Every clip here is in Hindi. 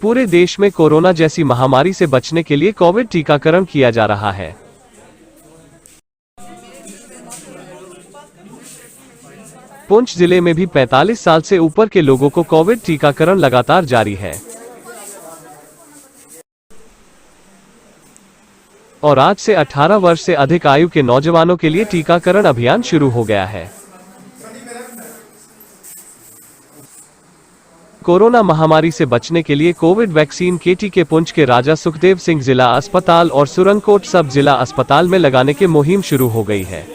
पूरे देश में कोरोना जैसी महामारी से बचने के लिए कोविड टीकाकरण किया जा रहा है। पुंछ जिले में भी 45 साल से ऊपर के लोगों को कोविड टीकाकरण लगातार जारी है और आज से 18 वर्ष से अधिक आयु के नौजवानों के लिए टीकाकरण अभियान शुरू हो गया है। कोरोना महामारी से बचने के लिए कोविड वैक्सीन केटी के पुंछ के राजा सुखदेव सिंह जिला अस्पताल और सुरनकोट सब जिला अस्पताल में लगाने की मुहिम शुरू हो गई है।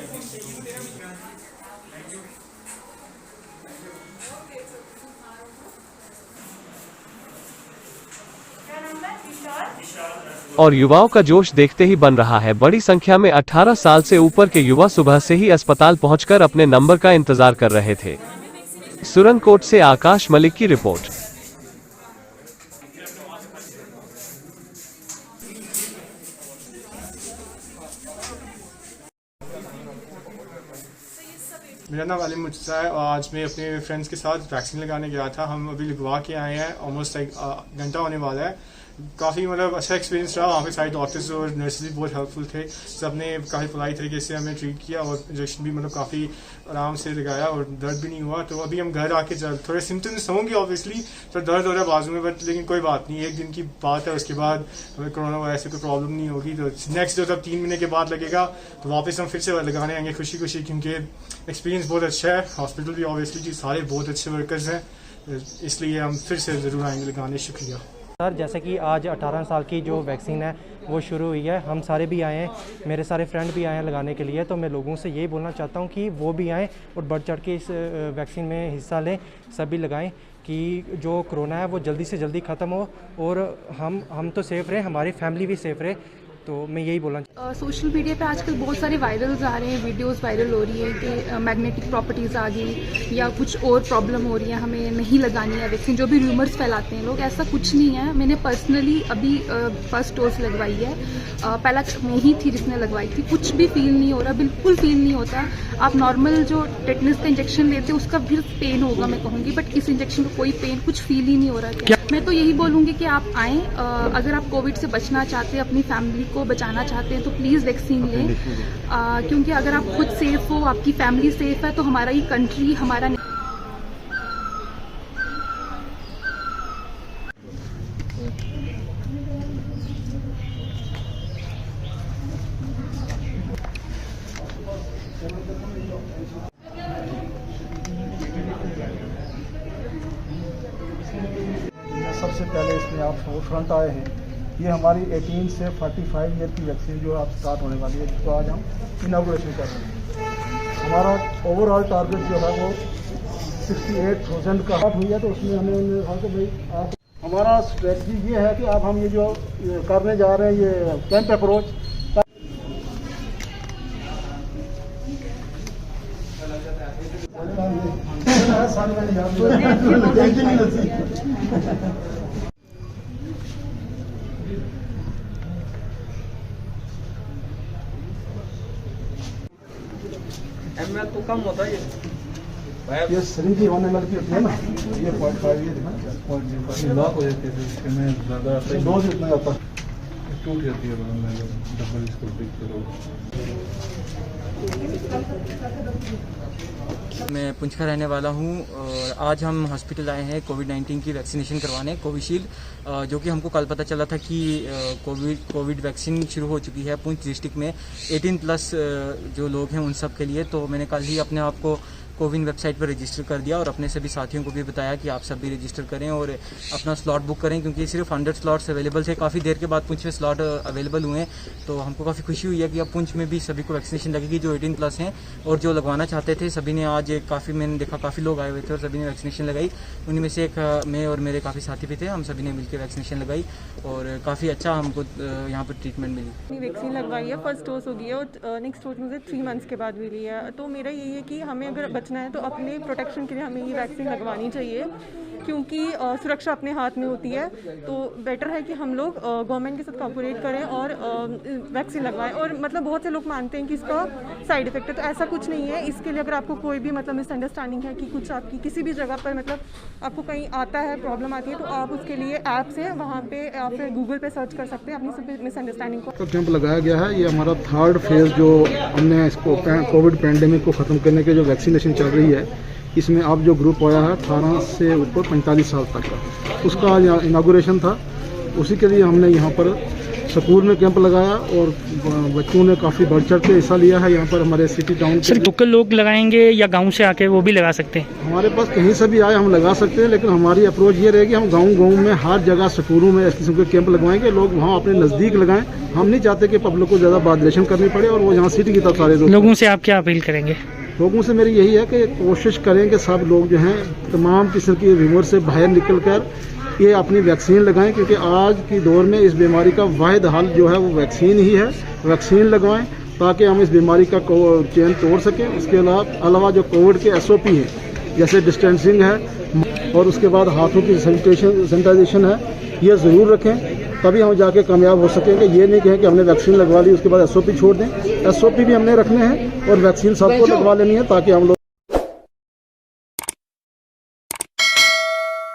और युवाओं का जोश देखते ही बन रहा है। बड़ी संख्या में 18 साल से ऊपर के युवा सुबह से ही अस्पताल पहुंचकर अपने नंबर का इंतजार कर रहे थे। सुरनकोट से आकाश मलिक की रिपोर्ट। मेरा नाम अली मुर्तज़ा है और आज मैं अपने फ्रेंड्स के साथ वैक्सीन लगाने गया था। हम अभी लगवा के आए हैं, ऑलमोस्ट एक घंटा होने वाला है। काफ़ी मतलब अच्छा एक्सपीरियंस रहा। वहाँ पे सारे डॉक्टर्स और नर्सेज भी बहुत हेल्पफुल थे। सबने काफ़ी पोलाइट तरीके से हमें ट्रीट किया और इंजेक्शन भी मतलब काफ़ी आराम से लगाया और दर्द भी नहीं हुआ। तो अभी हम घर आके थोड़े सिम्टम्स होंगे ऑब्वियसली, तो दर्द हो रहा है बाजू में, बट लेकिन कोई बात नहीं, एक दिन की बात है। उसके बाद हमें कोरोना वायरस से कोई प्रॉब्लम नहीं होगी। तो नेक्स्ट जब 3 महीने के बाद लगेगा तो वापस हम फिर से लगाने आएंगे खुशी खुशी, क्योंकि एक्सपीरियंस बहुत अच्छा है। हॉस्पिटल भी ऑब्वियसली जी सारे बहुत अच्छे वर्कर्स हैं, इसलिए हम फिर से ज़रूर आएंगे लगाने। शुक्रिया सर। जैसे कि आज 18 साल की जो वैक्सीन है वो शुरू हुई है, हम सारे भी आए हैं, मेरे सारे फ्रेंड भी आए हैं लगाने के लिए। तो मैं लोगों से यही बोलना चाहता हूँ कि वो भी आएँ और बढ़ चढ़ के इस वैक्सीन में हिस्सा लें, सभी लगाएं कि जो कोरोना है वो जल्दी से जल्दी ख़त्म हो और हम तो सेफ़ रहें, हमारी फैमिली भी सेफ़ रहे। तो मैं यही बोलना सोशल मीडिया पे आजकल बहुत सारे वायरल्स आ रहे हैं, वीडियोस वायरल हो रही है कि मैग्नेटिक प्रॉपर्टीज़ आ गई या कुछ और प्रॉब्लम हो रही है, हमें नहीं लगानी है वैक्सीन, जो भी रूमर्स फैलाते हैं लोग। ऐसा कुछ नहीं है। मैंने पर्सनली अभी फर्स्ट डोज लगवाई है। पहला मैं ही थी जिसने लगवाई थी। कुछ भी फील नहीं हो रहा, बिल्कुल फील नहीं होता। आप नॉर्मल जो टेटनस का इंजेक्शन लेते हैं उसका भी पेन होगा मैं कहूँगी, बट इस इंजेक्शन का कोई पेन, कुछ फील ही नहीं हो रहा। क्या मैं तो यही बोलूँगी कि आप आएँ, अगर आप कोविड से बचना चाहते हैं, अपनी फैमिली को बचाना चाहते हैं तो प्लीज़ वैक्सीन लें, क्योंकि अगर आप खुद सेफ हो, आपकी फैमिली सेफ है, तो हमारा ये कंट्री हमारा सबसे पहले इसमें आप फ्रंट आए हैं। ये हमारी 18 से 45 ईयर की वैक्सीन जो आप स्टार्ट होने वाली है, जिसको आज हम इनागुरेशन कर रहे हैं। हमारा ओवरऑल टारगेट जो है वो 68,000 का स्टार्ट हुई है। तो उसमें हमें कहा कि भाई आप, हमारा स्ट्रेटजी ये है कि अब हम ये जो करने जा रहे हैं ये कैंप अप्रोच, ML तो कम होता है ये सिरिंज 1 ml की होती है ना, ये 0.5 ये लॉक हो जाती है, इसमें ज़्यादा डोज इतना आता है, टूट जाती है डबल इसको ब्रेक करो। मैं पुंछ का रहने वाला हूँ और आज हम हॉस्पिटल आए हैं कोविड-19 की वैक्सीनेशन करवाने, कोविशील्ड, जो कि हमको कल पता चला था कि कोविड वैक्सीन शुरू हो चुकी है पुंछ डिस्ट्रिक्ट में 18+ जो लोग हैं उन सब के लिए। तो मैंने कल ही अपने आप को कोविन वेबसाइट पर रजिस्टर कर दिया और अपने सभी साथियों को भी बताया कि आप सब भी रजिस्टर करें और अपना स्लॉट बुक करें, क्योंकि सिर्फ 100 स्लॉट्स अवेलेबल थे। काफ़ी देर के बाद पुंछ में स्लॉट अवेलेबल हुए हैं, तो हमको काफ़ी खुशी हुई है कि अब पुंछ में भी सभी को वैक्सीनेशन लगेगी जो 18+ हैं और जो लगवाना चाहते थे सभी ने। आज काफ़ी मैंने देखा काफ़ी लोग आए हुए थे और सभी ने वैक्सीनेशन लगाई। उन्हीं में से एक मैं और मेरे काफ़ी साथी भी थे, हम सभी ने मिलकर वैक्सीनेशन लगाई और काफ़ी अच्छा हमको यहाँ पर ट्रीटमेंट मिली। वैक्सीन लगवाई है, फर्स्ट डोज हो गई है और नेक्स्ट डोज मुझे 3 मंथ्स के बाद मिली है। तो मेरा यही है कि हमें अगर बचना है तो अपने प्रोटेक्शन के लिए हमें ये वैक्सीन लगवानी चाहिए, क्योंकि सुरक्षा अपने हाथ में होती है। तो बेटर है कि हम लोग गवर्नमेंट के साथ कोऑपरेट करें और वैक्सीन लगवाएं। और मतलब बहुत से लोग मानते हैं कि इसका साइड इफेक्ट है, तो ऐसा कुछ नहीं है। इसके लिए अगर आपको कोई भी मतलब मिसअंडरस्टैंडिंग है कि कुछ आपकी किसी भी जगह पर मतलब आपको कहीं आता है, प्रॉब्लम आती है, तो आप उसके लिए ऐप से वहाँ पे आप फिर गूगल पे सर्च कर सकते हैं अपनी मिसअंडरस्टैंडिंग को। तो कैंप लगाया गया है, ये हमारा थर्ड फेज़ जो हमने इसको कोविड पैंडेमिक को ख़त्म करने के जो वैक्सीनेशन चल रही है, इसमें अब जो ग्रुप आया है 18 से ऊपर 45 साल तक का, उसका आज इनागुरेशन था। उसी के लिए हमने यहाँ पर स्कूल में कैंप लगाया और बच्चों ने काफ़ी बढ़ चढ़ के हिस्सा लिया है। यहाँ पर हमारे सिटी टाउन सर लोकल लोग लगाएंगे या गांव से आके वो भी लगा सकते हैं? हमारे पास कहीं से भी आए हम लगा सकते हैं, लेकिन हमारी अप्रोच ये रहेगी हम गाँव में हर जगह स्कूलों में इस किस्म के कैंप लगवाएंगे। लोग वहाँ अपने नज़दीक लगाएं। हम नहीं चाहते कि पब्लिक को ज़्यादा बादलेशन करनी पड़े और वो यहाँ सिटी की तरफ सारे लोगों से आप क्या अपील करेंगे? लोगों से मेरी यही है कि कोशिश करें कि सब लोग जो हैं तमाम किस्म की रिमोट से बाहर निकल कर ये अपनी वैक्सीन लगाएं, क्योंकि आज की दौर में इस बीमारी का वाहिद हल जो है वो वैक्सीन ही है। वैक्सीन लगवाएं ताकि हम इस बीमारी का चेन तोड़ सकें। इसके अलावा जो कोविड के SOP हैं, जैसे डिस्टेंसिंग है और उसके बाद हाथों की सैनिटाइजेशन है, ये ज़रूर रखें, तभी हम जाके कामयाब हो सकेंगे। ये नहीं कहें कि हमने वैक्सीन लगवा ली उसके बाद SOP छोड़ दें। SOP भी हमने रखने हैं और वैक्सीन सबको लगवा लेनी है ताकि हम लोग